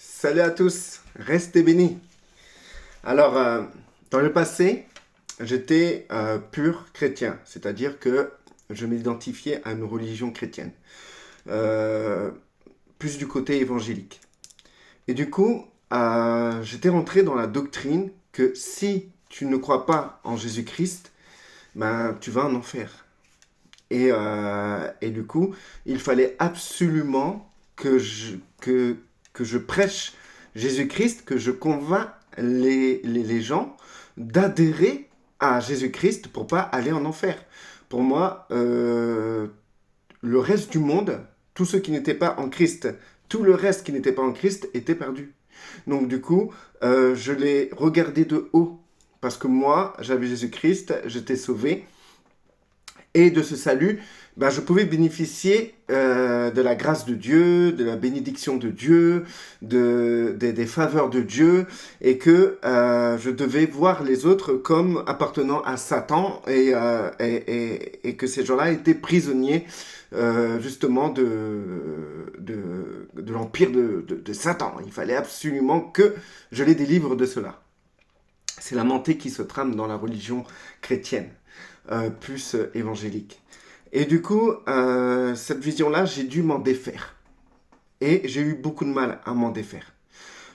Salut à tous, restez bénis. Alors, dans le passé, j'étais pur chrétien, c'est-à-dire que je m'identifiais à une religion chrétienne, euh, plus du côté évangélique. Et du coup, j'étais rentré dans la doctrine que si tu ne crois pas en Jésus-Christ, ben, tu vas en enfer. Et du coup, il fallait absolument que je prêche Jésus-Christ, que je convainc les gens d'adhérer à Jésus-Christ pour pas aller en enfer. Pour moi, le reste du monde, tous ceux qui n'étaient pas en Christ, tout le reste qui n'était pas en Christ était perdu. Donc du coup, je l'ai regardé de haut parce que moi, j'avais Jésus-Christ, j'étais sauvé et de ce salut, ben, je pouvais bénéficier de la grâce de Dieu, de la bénédiction de Dieu, des faveurs de Dieu, et que je devais voir les autres comme appartenant à Satan, et que ces gens-là étaient prisonniers justement de l'empire de Satan. Il fallait absolument que je les délivre de cela. C'est la montée qui se trame dans la religion chrétienne, plus évangélique. Et du coup, cette vision-là, j'ai dû m'en défaire. Et j'ai eu beaucoup de mal à m'en défaire.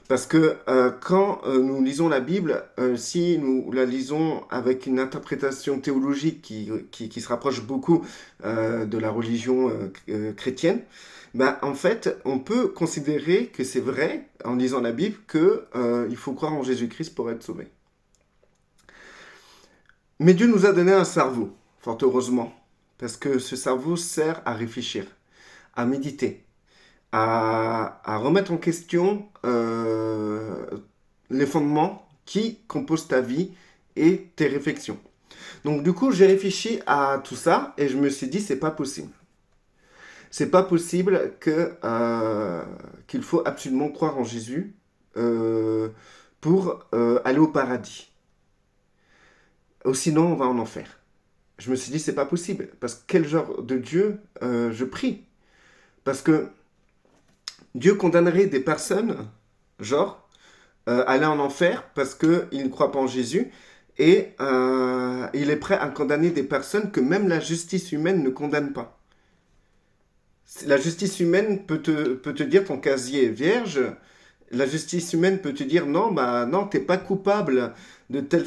Parce que quand nous lisons la Bible, si nous la lisons avec une interprétation théologique qui se rapproche beaucoup de la religion chrétienne, ben, en fait, on peut considérer que c'est vrai, en lisant la Bible, qu'il faut croire en Jésus-Christ pour être sauvé. Mais Dieu nous a donné un cerveau, fort heureusement, parce que ce cerveau sert à réfléchir, à méditer, à remettre en question les fondements qui composent ta vie et tes réflexions. Donc du coup, j'ai réfléchi à tout ça et je me suis dit, c'est pas possible. C'est pas possible qu'il faut absolument croire en Jésus pour aller au paradis. Ou sinon, on va en enfer. Je me suis dit, c'est pas possible. Parce que quel genre de Dieu je prie? Parce que Dieu condamnerait des personnes, genre, aller en enfer parce qu'ils ne croient pas en Jésus. Et il est prêt à condamner des personnes que même la justice humaine ne condamne pas. La justice humaine peut te dire ton casier est vierge. La justice humaine peut te dire non, bah non, t'es pas coupable de tel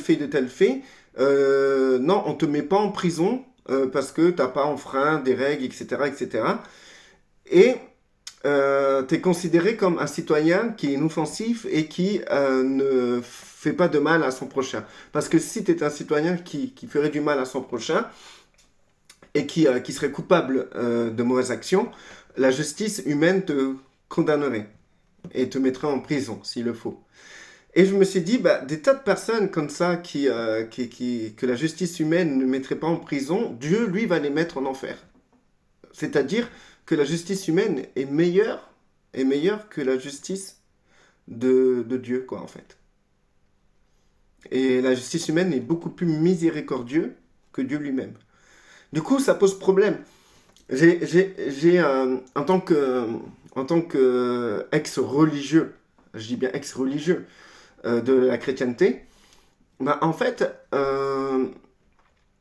fait. Non, on te met pas en prison parce que t'as pas enfreint des règles, etc., etc. Et t'es considéré comme un citoyen qui est inoffensif et qui ne fait pas de mal à son prochain. Parce que si t'es un citoyen qui ferait du mal à son prochain et qui serait coupable de mauvaises actions, la justice humaine te condamnerait et te mettrait en prison s'il le faut. Et je me suis dit, bah, des tas de personnes comme ça que la justice humaine ne mettrait pas en prison, Dieu, lui, va les mettre en enfer. C'est-à-dire que la justice humaine est meilleure que la justice de Dieu, quoi, en fait. Et la justice humaine est beaucoup plus miséricordieuse que Dieu lui-même. Du coup, ça pose problème. En tant que ex-religieux, je dis bien ex-religieux, de la chrétienté, bah, en fait,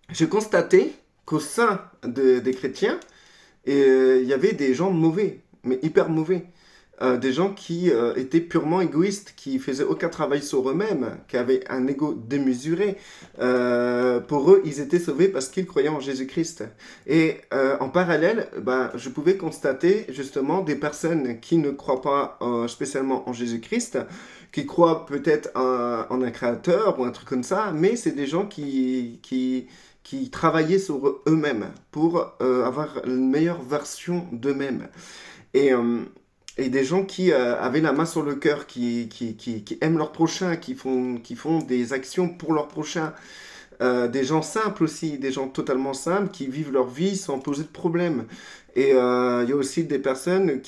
j'ai constaté qu'au sein des chrétiens, il y avait des gens mauvais, mais hyper mauvais. Des gens qui étaient purement égoïstes, qui faisaient aucun travail sur eux-mêmes, qui avaient un ego démesuré. Pour eux, ils étaient sauvés parce qu'ils croyaient en Jésus-Christ. Et en parallèle, bah, je pouvais constater justement des personnes qui ne croient pas spécialement en Jésus-Christ, qui croient peut-être en un créateur ou un truc comme ça, mais c'est des gens qui travaillaient sur eux-mêmes pour avoir une meilleure version d'eux-mêmes. Et, euh, et des gens qui avaient la main sur le cœur, qui aiment leur prochain, qui font des actions pour leur prochain. Des gens simples aussi, des gens totalement simples qui vivent leur vie sans poser de problème. Et il y a aussi des personnes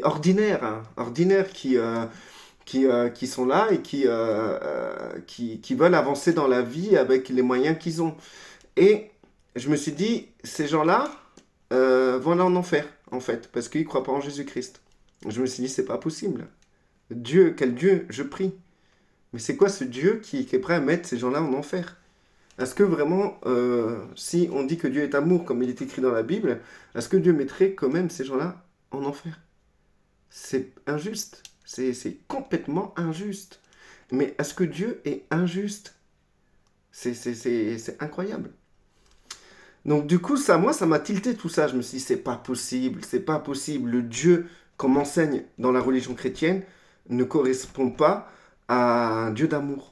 ordinaires, hein, ordinaires qui sont là et qui veulent avancer dans la vie avec les moyens qu'ils ont. Et je me suis dit, ces gens-là vont aller en enfer, en fait, parce qu'ils ne croient pas en Jésus-Christ. Je me suis dit, c'est pas possible. Dieu, quel Dieu je prie? Mais c'est quoi ce Dieu qui est prêt à mettre ces gens-là en enfer? Est-ce que vraiment, si on dit que Dieu est amour, comme il est écrit dans la Bible, est-ce que Dieu mettrait quand même ces gens-là en enfer? C'est injuste. C'est complètement injuste. Mais est-ce que Dieu est injuste? C'est incroyable. Donc du coup, moi, ça m'a tilté tout ça. Je me suis dit, c'est pas possible, c'est pas possible. Le Dieu qu'on m'enseigne dans la religion chrétienne ne correspond pas à un Dieu d'amour.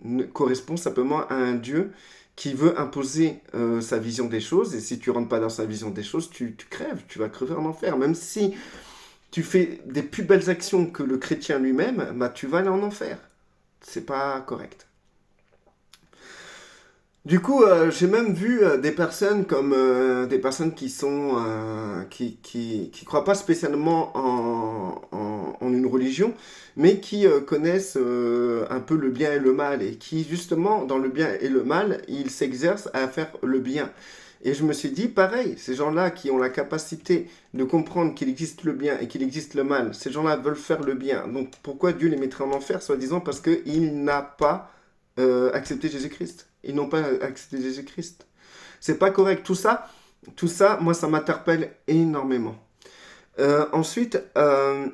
Ne correspond simplement à un Dieu qui veut imposer sa vision des choses. Et si tu rentres pas dans sa vision des choses, tu crèves, tu vas crever en enfer. Même si tu fais des plus belles actions que le chrétien lui-même, bah, tu vas aller en enfer. C'est pas correct. Du coup, j'ai même vu des personnes comme des personnes qui sont qui croient pas spécialement en une religion, mais qui connaissent un peu le bien et le mal et qui justement dans le bien et le mal, ils s'exercent à faire le bien. Et je me suis dit pareil, ces gens-là qui ont la capacité de comprendre qu'il existe le bien et qu'il existe le mal, ces gens-là veulent faire le bien. Donc pourquoi Dieu les mettrait en enfer, soi-disant parce qu'il n'a pas accepté Jésus-Christ. Ils n'ont pas accepté Jésus-Christ. C'est pas correct. Tout ça, moi, ça m'interpelle énormément. Ensuite, en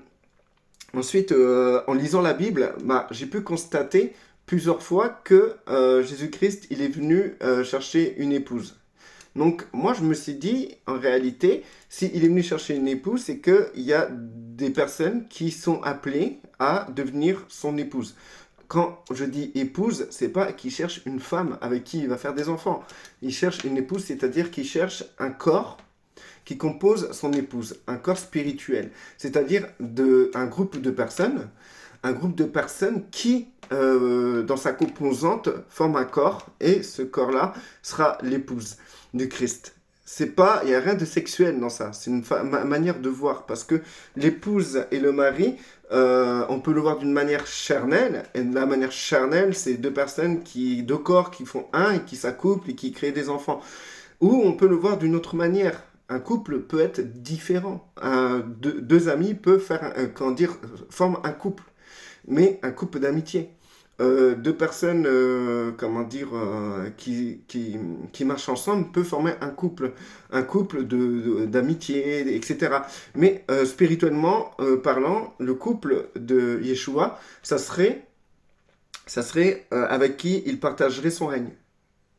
lisant la Bible, bah, j'ai pu constater plusieurs fois que Jésus-Christ, il est venu chercher une épouse. Donc, moi, je me suis dit, en réalité, s'il est venu chercher une épouse, c'est qu'il y a des personnes qui sont appelées à devenir son épouse. Quand je dis épouse, c'est pas qu'il cherche une femme avec qui il va faire des enfants. Il cherche une épouse, c'est-à-dire qu'il cherche un corps qui compose son épouse, un corps spirituel, c'est-à-dire un groupe de personnes qui, dans sa composante, forment un corps, et ce corps-là sera l'épouse du Christ. Il n'y a rien de sexuel dans ça, c'est une manière de voir, parce que l'épouse et le mari, on peut le voir d'une manière charnelle, et la manière charnelle, c'est deux corps qui font un, et qui s'accouplent, et qui créent des enfants. Ou on peut le voir d'une autre manière. Un couple peut être différent. Deux amis peuvent forment un couple, mais un couple d'amitié. Deux personnes, qui marchent ensemble peuvent former un couple d'amitié, etc. Mais spirituellement parlant, le couple de Yeshua, ça serait avec qui il partagerait son règne.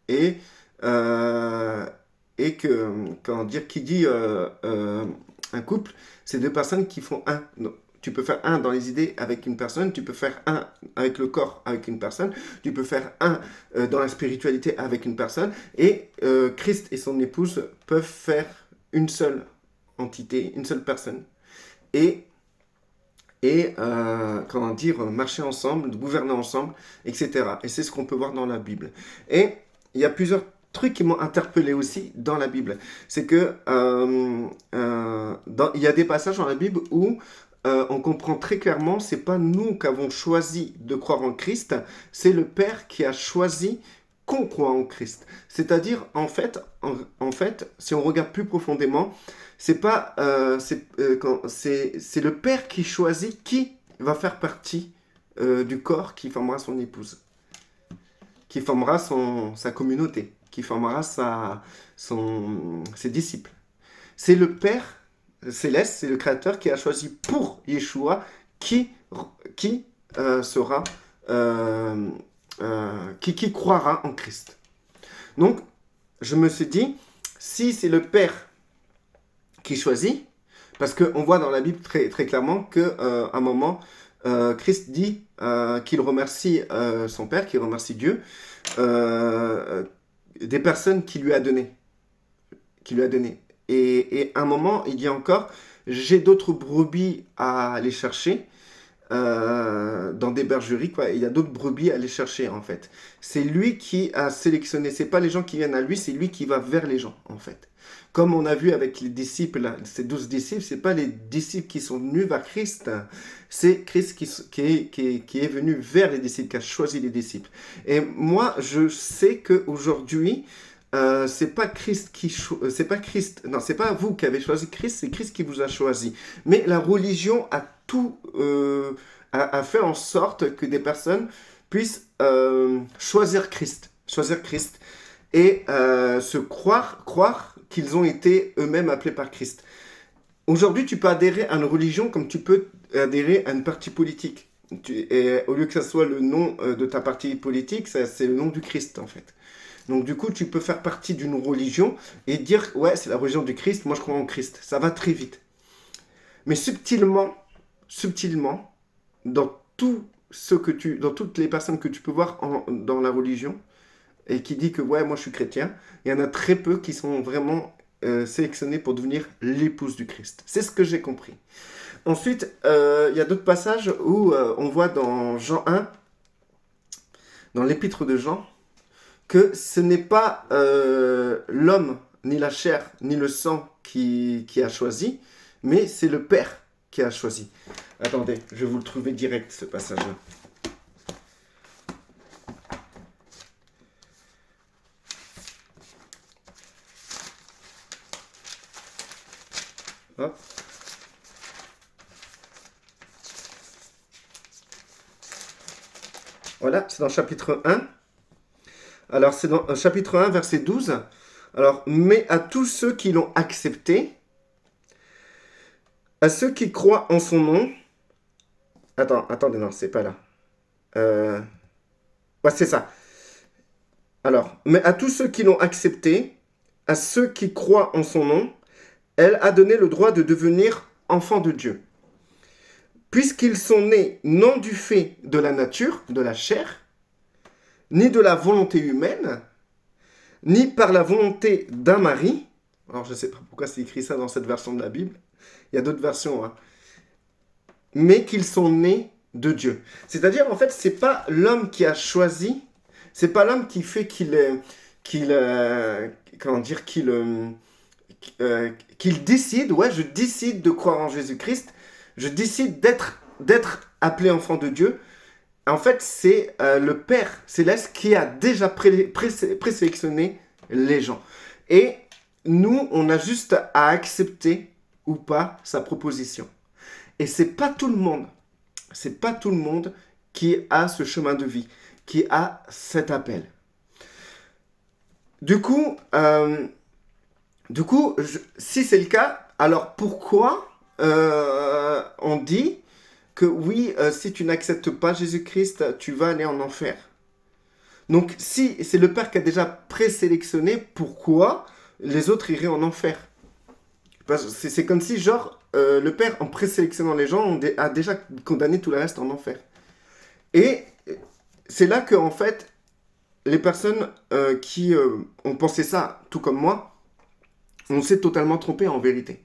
Et, euh, qui dit un couple, c'est deux personnes qui font un. Non, tu peux faire un dans les idées avec une personne, tu peux faire un avec le corps avec une personne, tu peux faire un dans la spiritualité avec une personne, et Christ et son épouse peuvent faire une seule entité, une seule personne. Et marcher ensemble, gouverner ensemble, etc. Et c'est ce qu'on peut voir dans la Bible. Et il y a plusieurs trucs qui m'ont interpellé aussi dans la Bible. C'est que il y a des passages dans la Bible où on comprend très clairement, c'est pas nous qui avons choisi de croire en Christ, c'est le Père qui a choisi qu'on croit en Christ. C'est-à-dire, en fait, si on regarde plus profondément, c'est pas, c'est le Père qui choisit qui va faire partie du corps qui formera son épouse, qui formera sa communauté, qui formera ses disciples. C'est le Père céleste, c'est le Créateur qui a choisi pour Yeshua qui sera, qui croira en Christ. Donc, je me suis dit, si c'est le Père qui choisit, parce qu'on voit dans la Bible très, très clairement qu'à un moment, Christ dit qu'il remercie son Père, qu'il remercie Dieu, des personnes qu'il lui a données. Et à un moment, il dit encore, j'ai d'autres brebis à aller chercher dans des bergeries, quoi. Il y a d'autres brebis à aller chercher, en fait. C'est lui qui a sélectionné. C'est pas les gens qui viennent à lui, c'est lui qui va vers les gens, en fait. Comme on a vu avec les disciples, là, ces 12 disciples, c'est pas les disciples qui sont venus vers Christ, c'est Christ qui est venu vers les disciples, qui a choisi les disciples. Et moi, je sais qu'aujourd'hui, c'est pas vous qui avez choisi Christ, c'est Christ qui vous a choisi. Mais la religion a fait en sorte que des personnes puissent choisir Christ et croire qu'ils ont été eux-mêmes appelés par Christ. Aujourd'hui, tu peux adhérer à une religion comme tu peux adhérer à une parti politique. Et au lieu que ça soit le nom de ta parti politique, c'est le nom du Christ en fait. Donc du coup, tu peux faire partie d'une religion et dire « Ouais, c'est la religion du Christ, moi je crois en Christ ». Ça va très vite. Mais subtilement, dans dans toutes les personnes que tu peux voir dans la religion et qui dit que « Ouais, moi je suis chrétien », il y en a très peu qui sont vraiment sélectionnés pour devenir l'épouse du Christ. C'est ce que j'ai compris. Ensuite, il y a d'autres passages où on voit dans Jean 1, dans l'épître de Jean, que ce n'est pas l'homme, ni la chair, ni le sang qui a choisi, mais c'est le Père qui a choisi. Attendez, je vais vous le trouver direct, ce passage-là. Hop. Voilà, c'est dans chapitre 1. Alors, c'est dans chapitre 1, verset 12. Alors, mais à tous ceux qui l'ont accepté, à ceux qui croient en son nom... Attendez, non, c'est pas là. Ouais, c'est ça. Alors, mais à tous ceux qui l'ont accepté, à ceux qui croient en son nom, elle a donné le droit de devenir enfants de Dieu. Puisqu'ils sont nés non du fait de la nature, de la chair, ni de la volonté humaine, ni par la volonté d'un mari. Alors, je ne sais pas pourquoi c'est écrit ça dans cette version de la Bible. Il y a d'autres versions. Hein. Mais qu'ils sont nés de Dieu. C'est-à-dire, en fait, ce n'est pas l'homme qui a choisi, c'est pas l'homme qui fait qu'il décide, ouais, je décide de croire en Jésus-Christ, je décide d'être appelé enfant de Dieu. En fait, c'est le Père Céleste qui a déjà présélectionné les gens. Et nous, on a juste à accepter ou pas sa proposition. Et c'est pas tout le monde qui a ce chemin de vie, qui a cet appel. Du coup, si c'est le cas, alors pourquoi on dit que oui, si tu n'acceptes pas Jésus-Christ, tu vas aller en enfer? Donc, si c'est le Père qui a déjà présélectionné, pourquoi les autres iraient en enfer? C'est comme si, genre, le Père, en présélectionnant les gens, a déjà condamné tout le reste en enfer. Et c'est là que, en fait, les personnes qui ont pensé ça, tout comme moi, on s'est totalement trompé en vérité.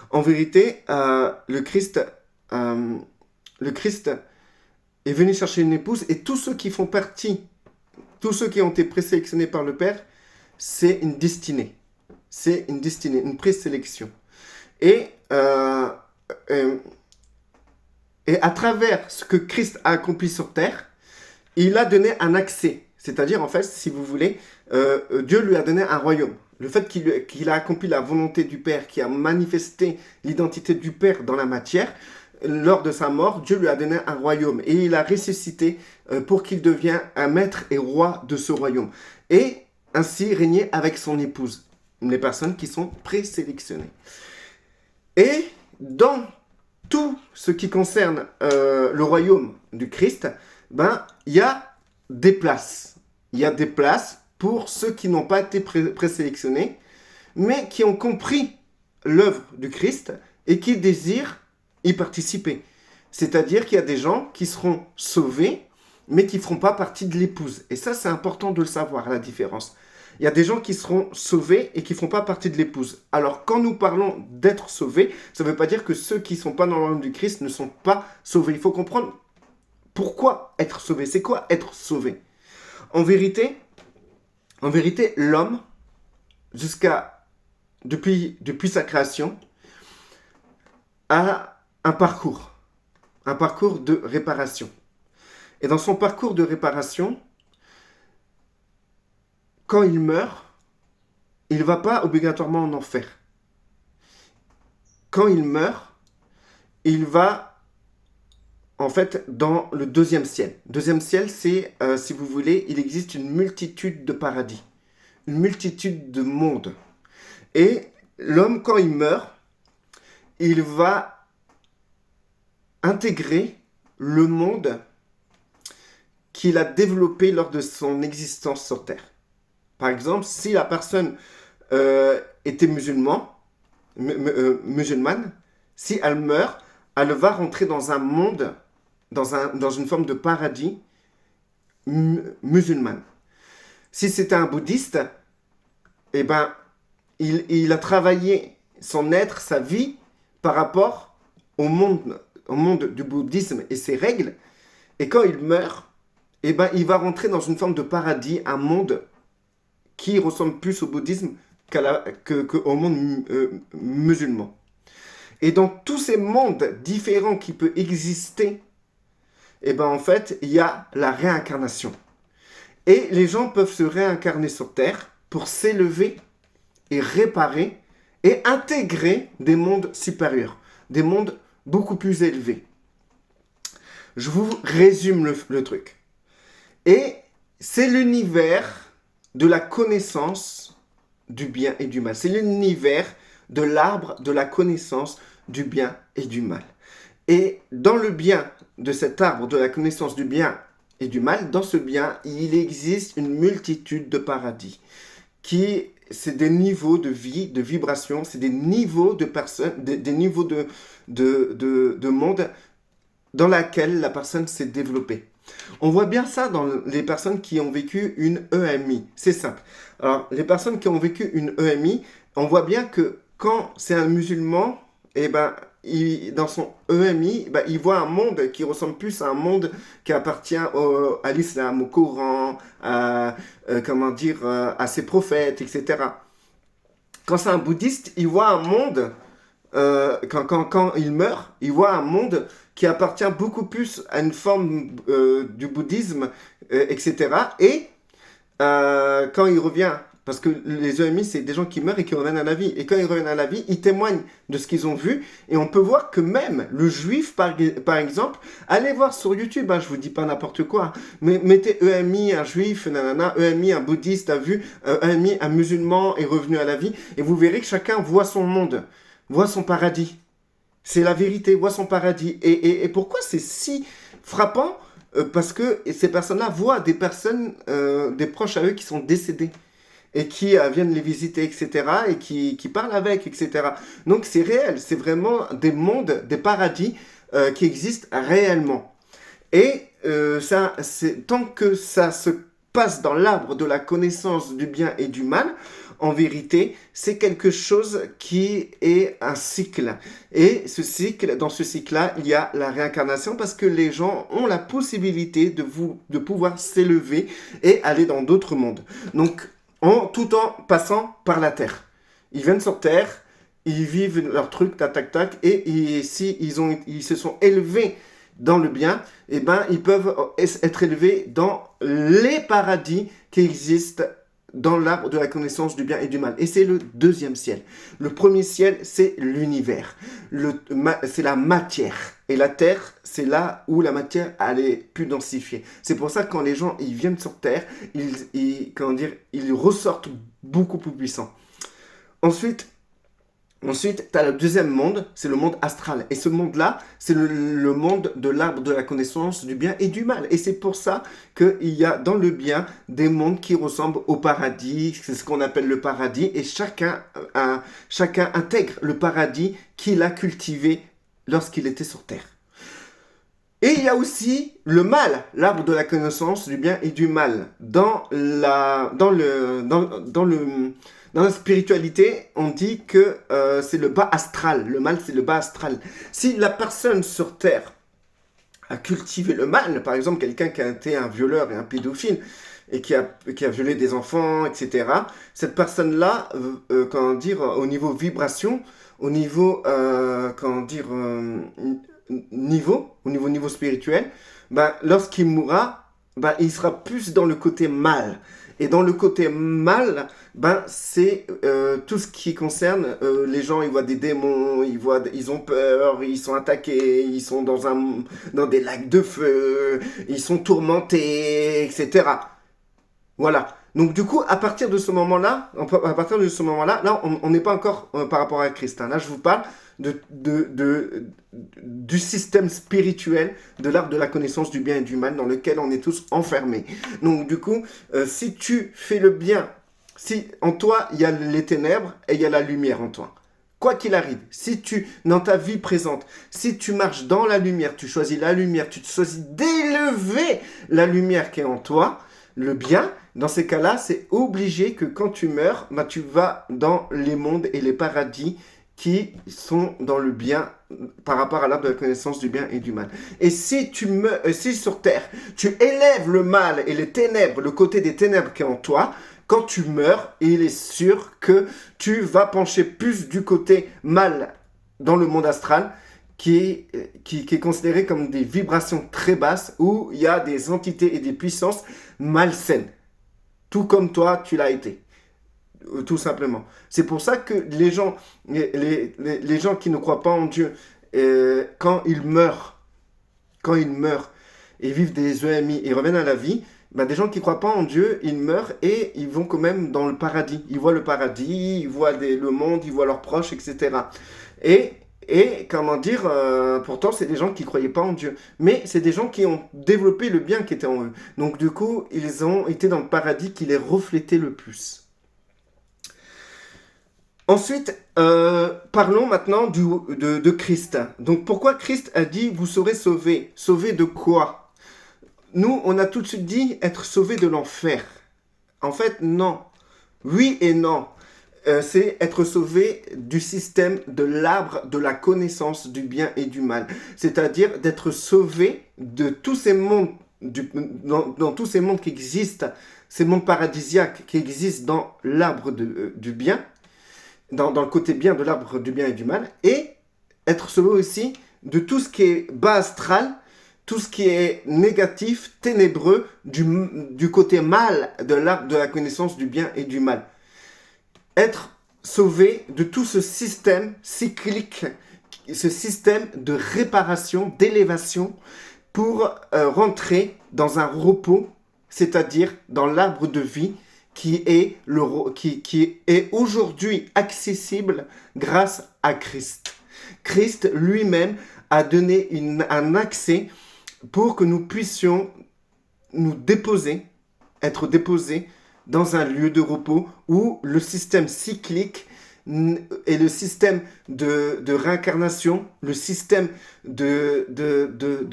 En vérité, le Christ est venu chercher une épouse et tous ceux qui font partie, tous ceux qui ont été présélectionnés par le Père, c'est une destinée. C'est une destinée, une présélection. Et à travers ce que Christ a accompli sur terre, il a donné un accès. C'est-à-dire, en fait, si vous voulez, Dieu lui a donné un royaume. Le fait qu'il a accompli la volonté du Père, qui a manifesté l'identité du Père dans la matière, lors de sa mort, Dieu lui a donné un royaume. Et il a ressuscité pour qu'il devienne un maître et roi de ce royaume. Et ainsi régner avec son épouse. Les personnes qui sont présélectionnées. Et dans tout ce qui concerne le royaume du Christ, ben, il y a des places. Il y a des places pour ceux qui n'ont pas été présélectionnés, mais qui ont compris l'œuvre du Christ et qui désirent y participer. C'est-à-dire qu'il y a des gens qui seront sauvés, mais qui ne feront pas partie de l'épouse. Et ça, c'est important de le savoir, la différence. Il y a des gens qui seront sauvés et qui ne font pas partie de l'épouse. Alors, quand nous parlons d'être sauvés, ça ne veut pas dire que ceux qui ne sont pas dans le royaume du Christ ne sont pas sauvés. Il faut comprendre pourquoi être sauvé. C'est quoi être sauvé? En vérité, l'homme, depuis sa création, a un parcours de réparation. Et dans son parcours de réparation, quand il meurt, il ne va pas obligatoirement en enfer. Quand il meurt, il va en fait, dans le deuxième ciel. Deuxième ciel, c'est, si vous voulez, il existe une multitude de paradis, une multitude de mondes. Et l'homme, quand il meurt, il va intégrer le monde qu'il a développé lors de son existence sur Terre. Par exemple, si la personne était musulmane, si elle meurt, elle va rentrer dans un monde, dans une forme de paradis musulman. Si c'était un bouddhiste, eh ben, il a travaillé son être, sa vie, par rapport au monde du bouddhisme et ses règles. Et quand il meurt, eh ben, il va rentrer dans une forme de paradis, un monde qui ressemble plus au bouddhisme qu'au monde musulman. Et dans tous ces mondes différents qui peuvent exister, eh ben, en fait, il y a la réincarnation. Et les gens peuvent se réincarner sur Terre pour s'élever et réparer et intégrer des mondes supérieurs, des mondes beaucoup plus élevés. Je vous résume le truc. Et c'est l'univers de la connaissance du bien et du mal. C'est l'univers de l'arbre de la connaissance du bien et du mal. Et dans le bien de cet arbre de la connaissance du bien et du mal, dans ce bien, il existe une multitude de paradis. C'est des niveaux de vie, de vibration, c'est des niveaux de personnes, des niveaux de monde dans lesquels la personne s'est développée. On voit bien ça dans les personnes qui ont vécu une EMI. C'est simple. Alors, les personnes qui ont vécu une EMI, on voit bien que quand c'est un musulman, eh ben, dans son EMI, ben, il voit un monde qui ressemble plus à un monde qui appartient à l'islam, au Coran, à ses prophètes, etc. Quand c'est un bouddhiste, il voit un monde, quand il meurt, il voit un monde qui appartient beaucoup plus à une forme du bouddhisme, etc. Et quand il revient, parce que les EMI, c'est des gens qui meurent et qui reviennent à la vie. Et quand ils reviennent à la vie, ils témoignent de ce qu'ils ont vu. Et on peut voir que même le juif, par exemple, allez voir sur YouTube, hein, je vous dis pas n'importe quoi, mais mettez EMI, un juif, nanana, EMI, un bouddhiste a vu, EMI, un musulman est revenu à la vie. Et vous verrez que chacun voit son monde, voit son paradis. C'est la vérité, voit son paradis. Et pourquoi c'est si frappant parce que ces personnes-là voient des personnes, des proches à eux qui sont décédés et qui viennent les visiter, etc. et qui parlent avec, etc. Donc c'est réel, c'est vraiment des mondes, des paradis qui existent réellement. Et tant que ça se passe dans l'arbre de la connaissance du bien et du mal, en vérité, c'est quelque chose qui est un cycle. Et dans ce cycle-là, il y a la réincarnation parce que les gens ont la possibilité de pouvoir s'élever et aller dans d'autres mondes. Donc, tout en passant par la Terre. Ils viennent sur Terre, ils vivent leur truc, tac, tac, tac, et si ils se sont élevés dans le bien, eh ben, ils peuvent être élevés dans les paradis qui existent dans l'arbre de la connaissance du bien et du mal. Et c'est le deuxième ciel. Le premier ciel, c'est l'univers. C'est la matière. Et la terre, c'est là où la matière elle est plus densifiée. C'est pour ça que quand les gens ils viennent sur Terre, ils ressortent beaucoup plus puissants. Ensuite, tu as le deuxième monde, c'est le monde astral. Et ce monde-là, c'est le monde de l'arbre de la connaissance du bien et du mal. Et c'est pour ça qu'il y a dans le bien des mondes qui ressemblent au paradis. C'est ce qu'on appelle le paradis. Et chacun intègre le paradis qu'il a cultivé lorsqu'il était sur Terre. Et il y a aussi le mal, l'arbre de la connaissance du bien et du mal. Dans la spiritualité, on dit que c'est le bas astral. Le mal, c'est le bas astral. Si la personne sur Terre a cultivé le mal, par exemple, quelqu'un qui a été un violeur et un pédophile, et qui a violé des enfants, etc., cette personne-là, au niveau vibration, au niveau, niveau spirituel, lorsqu'il mourra, il sera plus dans le côté mal. Et dans le côté mal, ben, c'est tout ce qui concerne les gens, ils voient des démons, ils ont peur, ils sont attaqués, ils sont dans des lacs de feu, ils sont tourmentés, etc. Voilà. Donc du coup, à partir de ce moment-là, là, on n'est pas encore par rapport à Christ, hein. Là, je vous parle du système spirituel de l'arbre de la connaissance du bien et du mal dans lequel on est tous enfermés. Donc du coup, si tu fais le bien, si en toi, il y a les ténèbres et il y a la lumière en toi. Quoi qu'il arrive, si tu, dans ta vie présente, si tu marches dans la lumière, tu choisis la lumière, tu choisis d'élever la lumière qui est en toi, le bien, dans ces cas-là, c'est obligé que quand tu meurs, bah, tu vas dans les mondes et les paradis qui sont dans le bien par rapport à l'arbre de la connaissance du bien et du mal. Et si si sur terre, tu élèves le mal et les ténèbres, le côté des ténèbres qui est en toi, quand tu meurs, il est sûr que tu vas pencher plus du côté mal dans le monde astral, qui est considéré comme des vibrations très basses, où il y a des entités et des puissances malsaines. Tout comme toi, tu l'as été. Tout simplement. C'est pour ça que les gens qui ne croient pas en Dieu, quand ils meurent et vivent des EMI et reviennent à la vie, ben des gens qui ne croient pas en Dieu, ils meurent et ils vont quand même dans le paradis. Ils voient le paradis, ils voient le monde, ils voient leurs proches, etc. Et comment dire, pourtant c'est des gens qui ne croyaient pas en Dieu. Mais c'est des gens qui ont développé le bien qui était en eux. Donc du coup, ils ont été dans le paradis qui les reflétait le plus. Ensuite, parlons maintenant de Christ. Donc pourquoi Christ a dit « vous serez sauvés ». Sauvés de quoi? Nous, on a tout de suite dit être sauvés de l'enfer. En fait, non. Oui et non. C'est être sauvé du système de l'arbre de la connaissance du bien et du mal. C'est-à-dire d'être sauvé de tous ces mondes, dans tous ces mondes qui existent, ces mondes paradisiaques qui existent dans l'arbre du bien, dans le côté bien de l'arbre du bien et du mal, et être sauvé aussi de tout ce qui est bas astral, tout ce qui est négatif, ténébreux, du côté mal de l'arbre de la connaissance du bien et du mal. Être sauvé de tout ce système cyclique, ce système de réparation, d'élévation, pour rentrer dans un repos, c'est-à-dire dans l'arbre de vie, qui est aujourd'hui accessible grâce à Christ. Christ lui-même a donné un accès pour que nous puissions être déposés dans un lieu de repos où le système cyclique et le système de réincarnation, le système de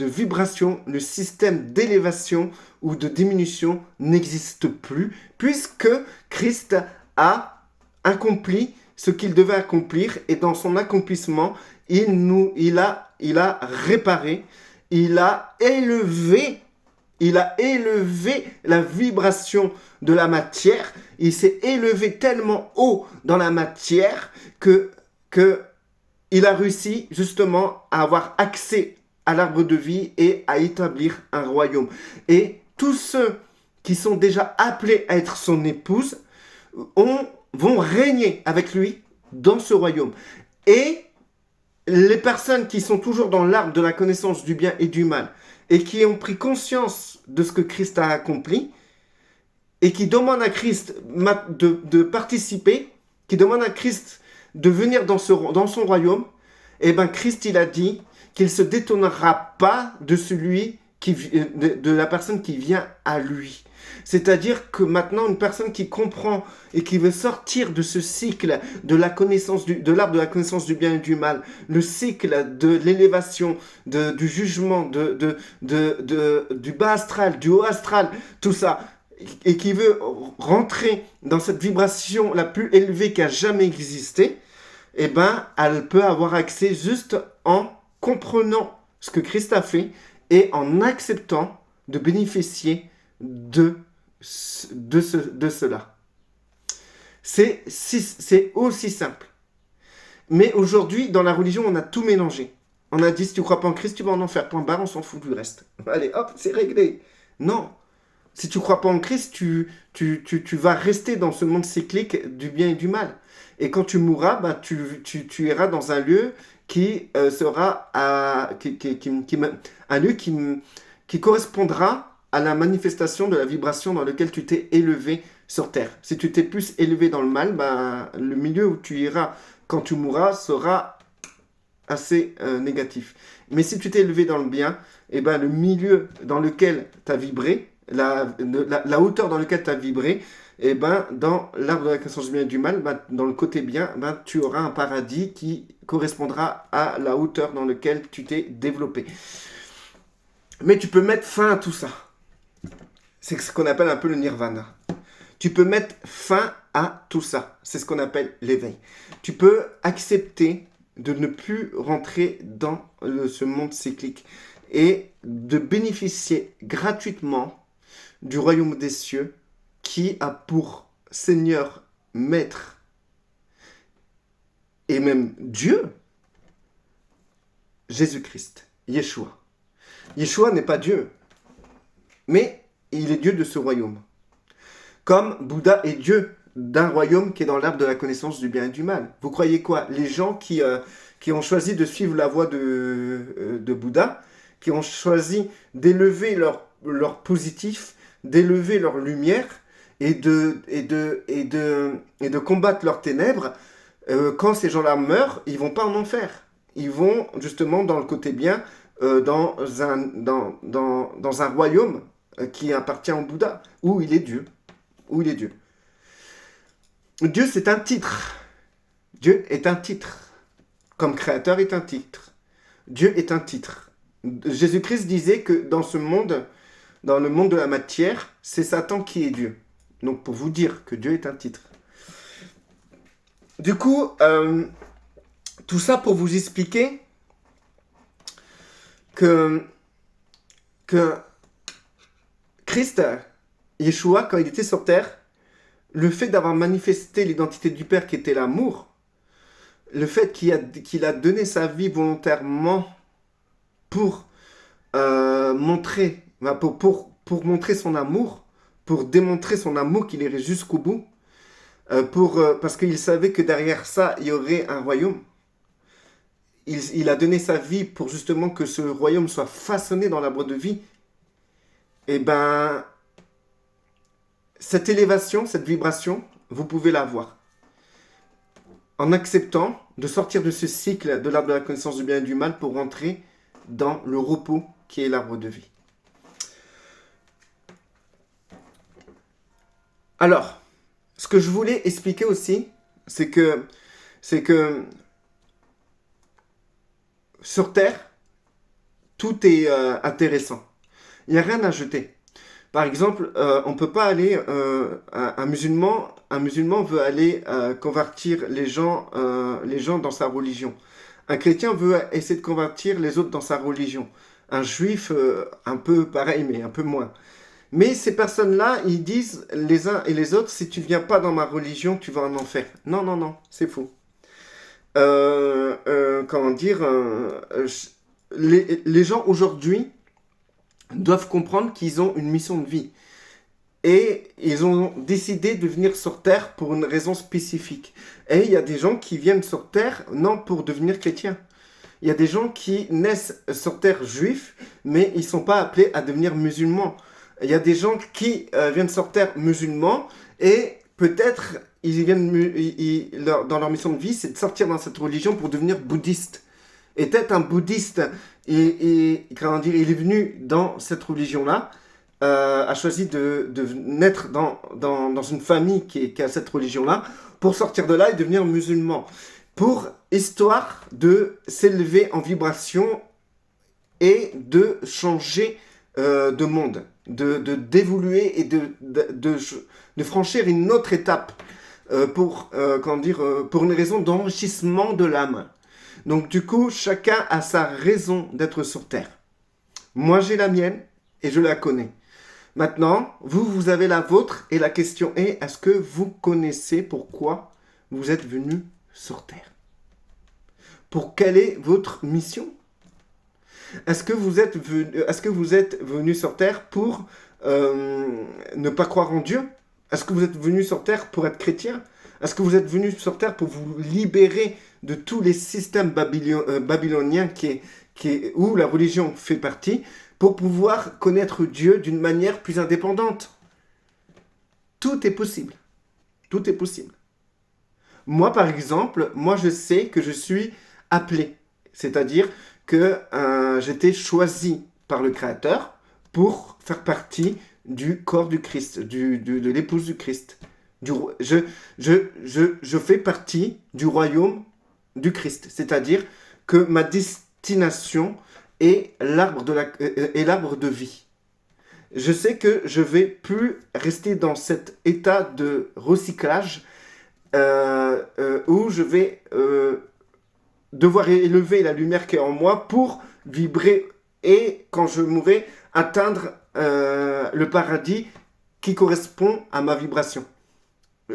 vibration, le système d'élévation ou de diminution n'existe plus, puisque Christ a accompli ce qu'il devait accomplir, et dans son accomplissement, il a réparé, il a élevé la vibration de la matière. Il s'est élevé tellement haut dans la matière que il a réussi justement à avoir accès à l'arbre de vie et à établir un royaume. Et tous ceux qui sont déjà appelés à être son épouse vont régner avec lui dans ce royaume. Et les personnes qui sont toujours dans l'arbre de la connaissance du bien et du mal, et qui ont pris conscience de ce que Christ a accompli, et qui demandent à Christ de participer, qui demandent à Christ de venir dans son royaume, et bien Christ, il a dit qu'il ne se détournera pas de la personne qui vient à lui. C'est-à-dire que maintenant, une personne qui comprend et qui veut sortir de ce cycle de l'arbre de la connaissance du bien et du mal, le cycle de l'élévation, du jugement, du bas astral, du haut astral, tout ça, et qui veut rentrer dans cette vibration la plus élevée qui a jamais existé, eh ben, elle peut avoir accès juste en comprenant ce que Christ a fait et en acceptant de bénéficier de cela. C'est aussi simple. Mais aujourd'hui, dans la religion, on a tout mélangé. On a dit, si tu ne crois pas en Christ, tu vas en enfer. Point barre, on s'en fout du reste. Allez, hop, c'est réglé. Non. Si tu ne crois pas en Christ, tu vas rester dans ce monde cyclique du bien et du mal. Et quand tu mourras, ben, tu iras dans un lieu qui sera un lieu qui correspondra à la manifestation de la vibration dans laquelle tu t'es élevé sur Terre. Si tu t'es plus élevé dans le mal, ben, le milieu où tu iras quand tu mourras sera assez négatif. Mais si tu t'es élevé dans le bien, eh ben, le milieu dans lequel tu as vibré, la hauteur dans laquelle tu as vibré, eh ben, dans l'arbre de la connaissance du bien et du mal, ben, dans le côté bien, ben, tu auras un paradis qui correspondra à la hauteur dans laquelle tu t'es développé. Mais tu peux mettre fin à tout ça. C'est ce qu'on appelle un peu le nirvana. Tu peux mettre fin à tout ça. C'est ce qu'on appelle l'éveil. Tu peux accepter de ne plus rentrer dans ce monde cyclique et de bénéficier gratuitement du royaume des cieux qui a pour Seigneur, Maître et même Dieu, Jésus-Christ, Yeshua. Yeshua n'est pas Dieu, mais il est Dieu de ce royaume. Comme Bouddha est Dieu d'un royaume qui est dans l'arbre de la connaissance du bien et du mal. Vous croyez quoi? Les gens qui ont choisi de suivre la voie de Bouddha, qui ont choisi d'élever leur positif, d'élever leur lumière et de combattre leurs ténèbres, quand ces gens-là meurent, ils vont pas en enfer. Ils vont justement dans le côté bien, dans un royaume qui appartient au Bouddha, où il est Dieu. Où il est Dieu. Dieu, c'est un titre. Dieu est un titre. Comme créateur est un titre. Dieu est un titre. Jésus-Christ disait que dans ce monde, dans le monde de la matière, c'est Satan qui est Dieu. Donc pour vous dire que Dieu est un titre. Du coup, tout ça pour vous expliquer que Christ, Yeshua, quand il était sur terre, le fait d'avoir manifesté l'identité du Père qui était l'amour, le fait qu'il a donné sa vie volontairement pour montrer son amour, pour démontrer son amour qu'il irait jusqu'au bout, parce qu'il savait que derrière ça, il y aurait un royaume. Il a donné sa vie pour justement que ce royaume soit façonné dans l'arbre de vie. Et ben, cette élévation, cette vibration, vous pouvez l'avoir. En acceptant de sortir de ce cycle de l'arbre de la connaissance du bien et du mal pour rentrer dans le repos qui est l'arbre de vie. Alors, ce que je voulais expliquer aussi, c'est que sur Terre, tout est intéressant. Il n'y a rien à jeter. Par exemple, on ne peut pas aller, un musulman veut aller convertir les gens dans sa religion. Un chrétien veut essayer de convertir les autres dans sa religion. Un juif, un peu pareil, mais un peu moins. Mais ces personnes-là, ils disent les uns et les autres, si tu ne viens pas dans ma religion, tu vas en enfer. Non, non, non, c'est faux. Comment dire, les gens aujourd'hui doivent comprendre qu'ils ont une mission de vie. Et ils ont décidé de venir sur Terre pour une raison spécifique. Et il y a des gens qui viennent sur Terre, non pour devenir chrétiens. Il y a des gens qui naissent sur Terre juifs, mais ils ne sont pas appelés à devenir musulmans. Il y a des gens qui viennent sur Terre musulmans, et peut-être dans leur mission de vie, c'est de sortir dans cette religion pour devenir bouddhiste. Et peut-être un bouddhiste, comment dire, il est venu dans cette religion-là, a choisi de naître dans une famille qui a cette religion-là, pour sortir de là et devenir musulman. Pour histoire de s'élever en vibration et de changer de monde, d'évoluer et de franchir une autre étape pour une raison d'enrichissement de l'âme. Donc du coup, chacun a sa raison d'être sur Terre. Moi, j'ai la mienne et je la connais. Maintenant, vous avez la vôtre et la question est, est-ce que vous connaissez pourquoi vous êtes venu sur Terre? Quelle est votre mission? Est-ce que vous êtes venu sur Terre pour ne pas croire en Dieu? Est-ce que vous êtes venu sur Terre pour être chrétien? Est-ce que vous êtes venu sur Terre pour vous libérer de tous les systèmes babyloniens où la religion fait partie, pour pouvoir connaître Dieu d'une manière plus indépendante? Tout est possible. Tout est possible. Moi, par exemple, je sais que je suis appelé. C'est-à-dire que j'étais choisi par le Créateur pour faire partie du corps du Christ, de l'épouse du Christ. Je fais partie du royaume du Christ. C'est-à-dire que ma destination est l'arbre de vie. Je sais que je vais plus rester dans cet état de recyclage où je vais devoir élever la lumière qui est en moi pour vibrer et, quand je mourrai, atteindre le paradis qui correspond à ma vibration.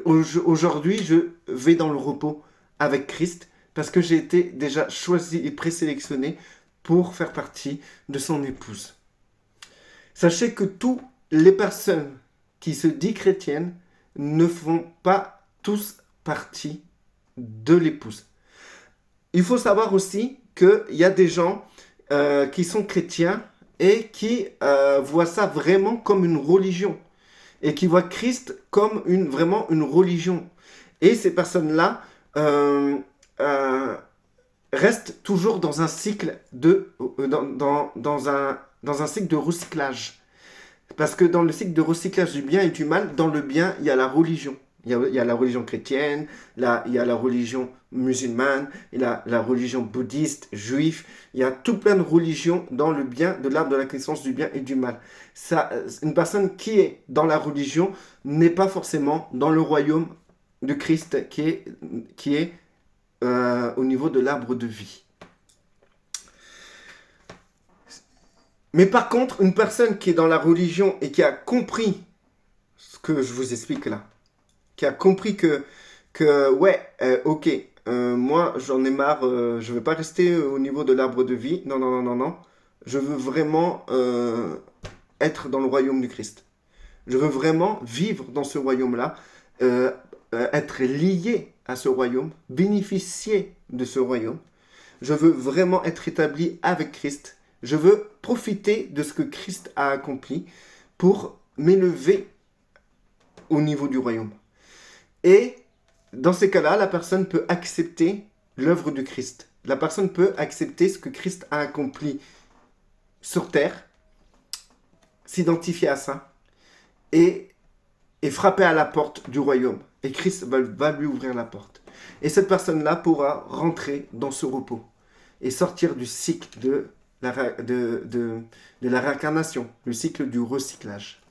Aujourd'hui, je vais dans le repos avec Christ parce que j'ai été déjà choisi et présélectionné pour faire partie de son épouse. Sachez que toutes les personnes qui se disent chrétiennes ne font pas tous partie de l'épouse. Il faut savoir aussi qu'il y a des gens qui sont chrétiens et qui voient ça vraiment comme une religion et qui voient Christ comme vraiment une religion. Et ces personnes-là restent toujours dans un cycle dans un cycle de recyclage. Parce que dans le cycle de recyclage du bien et du mal, dans le bien, il y a la religion. Il y a la religion chrétienne, il y a la religion musulmane, il y a la religion bouddhiste, juive. Il y a tout plein de religions dans le bien, de l'arbre de la connaissance du bien et du mal. Une personne qui est dans la religion n'est pas forcément dans le royaume de Christ qui est au niveau de l'arbre de vie. Mais par contre, une personne qui est dans la religion et qui a compris ce que je vous explique là, qui a compris ok, moi j'en ai marre, je ne veux pas rester au niveau de l'arbre de vie, non, je veux vraiment être dans le royaume du Christ. Je veux vraiment vivre dans ce royaume-là, être lié à ce royaume, bénéficier de ce royaume. Je veux vraiment être établi avec Christ. Je veux profiter de ce que Christ a accompli pour m'élever au niveau du royaume. Et dans ces cas-là, la personne peut accepter l'œuvre du Christ. La personne peut accepter ce que Christ a accompli sur terre, s'identifier à ça et frapper à la porte du royaume. Et Christ va lui ouvrir la porte. Et cette personne-là pourra rentrer dans ce repos et sortir du cycle de la réincarnation, le cycle du recyclage.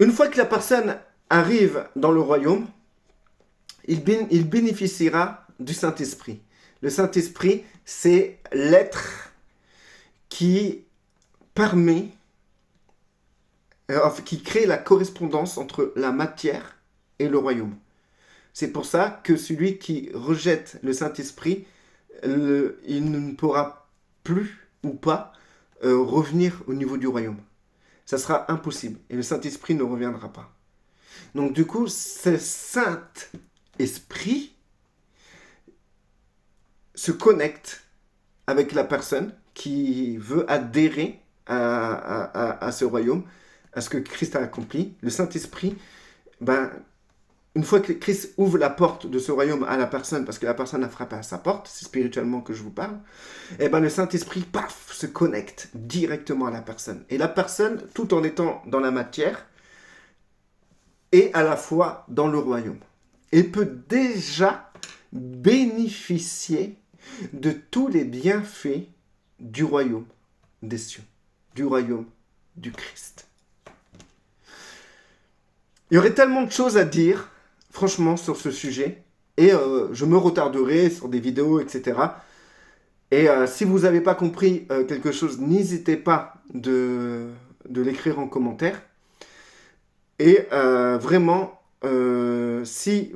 Une fois que la personne arrive dans le royaume, il bénéficiera du Saint-Esprit. Le Saint-Esprit, c'est l'être qui permet, qui crée la correspondance entre la matière et le royaume. C'est pour ça que celui qui rejette le Saint-Esprit, il ne pourra plus ou pas revenir au niveau du royaume. Ça sera impossible et le Saint-Esprit ne reviendra pas. Donc du coup, ce Saint-Esprit se connecte avec la personne qui veut adhérer à ce royaume, à ce que Christ a accompli. Le Saint-Esprit, une fois que Christ ouvre la porte de ce royaume à la personne, parce que la personne a frappé à sa porte, c'est spirituellement que je vous parle, le Saint-Esprit, se connecte directement à la personne. Et la personne, tout en étant dans la matière, est à la fois dans le royaume. Et peut déjà bénéficier de tous les bienfaits du royaume des cieux, du royaume du Christ. Il y aurait tellement de choses à dire, franchement, sur ce sujet, et je me retarderai sur des vidéos, etc. Et si vous n'avez pas compris quelque chose, n'hésitez pas de l'écrire en commentaire. Et vraiment, si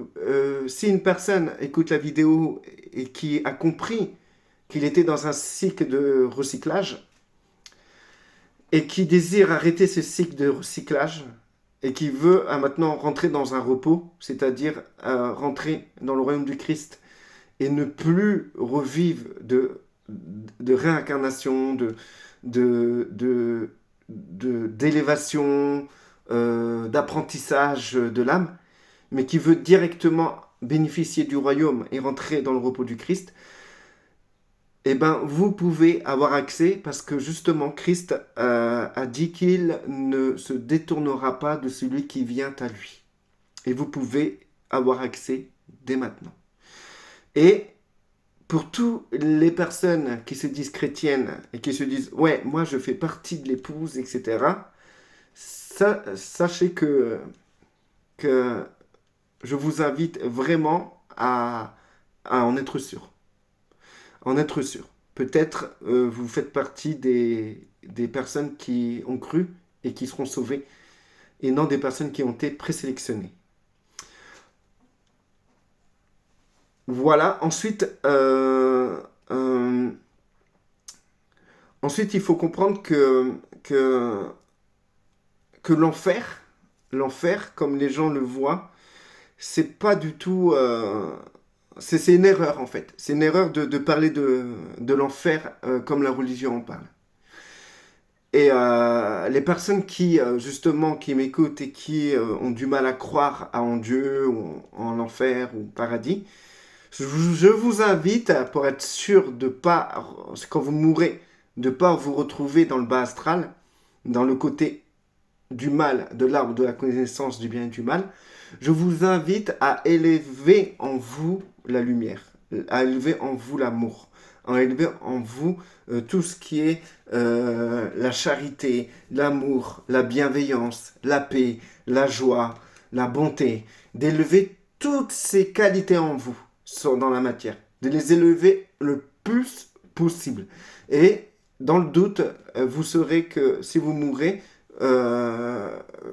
une personne écoute la vidéo et qui a compris qu'il était dans un cycle de recyclage, et qui désire arrêter ce cycle de recyclage et qui veut maintenant rentrer dans un repos, c'est-à-dire rentrer dans le royaume du Christ et ne plus revivre de réincarnation, d'élévation, d'apprentissage de l'âme, mais qui veut directement bénéficier du royaume et rentrer dans le repos du Christ, eh ben, vous pouvez avoir accès parce que justement Christ a dit qu'il ne se détournera pas de celui qui vient à lui. Et vous pouvez avoir accès dès maintenant. Et pour toutes les personnes qui se disent chrétiennes et qui se disent « Ouais, moi je fais partie de l'épouse, etc. » Sachez que je vous invite vraiment à en être sûr. En être sûr. Peut-être vous faites partie des personnes qui ont cru et qui seront sauvées, et non des personnes qui ont été présélectionnées. Voilà. Ensuite, il faut comprendre que l'enfer, comme les gens le voient, c'est pas du tout... c'est une erreur en fait. C'est une erreur de parler de l'enfer comme la religion en parle. Et les personnes qui, justement, qui m'écoutent et qui ont du mal à croire en Dieu, ou en l'enfer, ou au paradis, je vous invite, pour être sûr de pas, quand vous mourrez, de pas vous retrouver dans le bas astral, dans le côté du mal, de l'arbre de la connaissance du bien et du mal, je vous invite à élever en vous la lumière, à élever en vous l'amour, à élever en vous tout ce qui est la charité, l'amour, la bienveillance, la paix, la joie, la bonté, d'élever toutes ces qualités en vous dans la matière, de les élever le plus possible. Et dans le doute, vous saurez que si vous mourrez,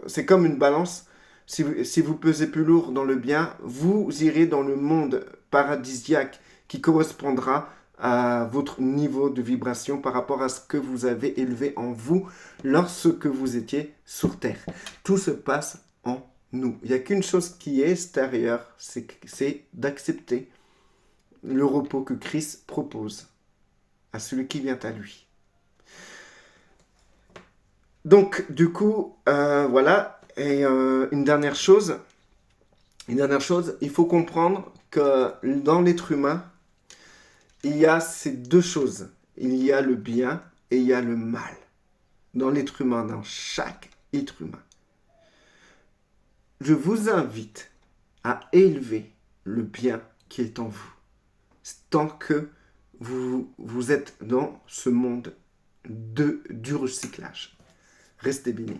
c'est comme une balance. Si vous pesez plus lourd dans le bien, vous irez dans le monde paradisiaque qui correspondra à votre niveau de vibration par rapport à ce que vous avez élevé en vous lorsque vous étiez sur Terre. Tout se passe en nous. Il n'y a qu'une chose qui est extérieure, c'est d'accepter le repos que Christ propose à celui qui vient à lui. Donc, du coup, voilà. Et une dernière chose, il faut comprendre que dans l'être humain, il y a ces deux choses. Il y a le bien et il y a le mal. Dans l'être humain, dans chaque être humain. Je vous invite à élever le bien qui est en vous. Tant que vous êtes dans ce monde du recyclage. Restez bénis.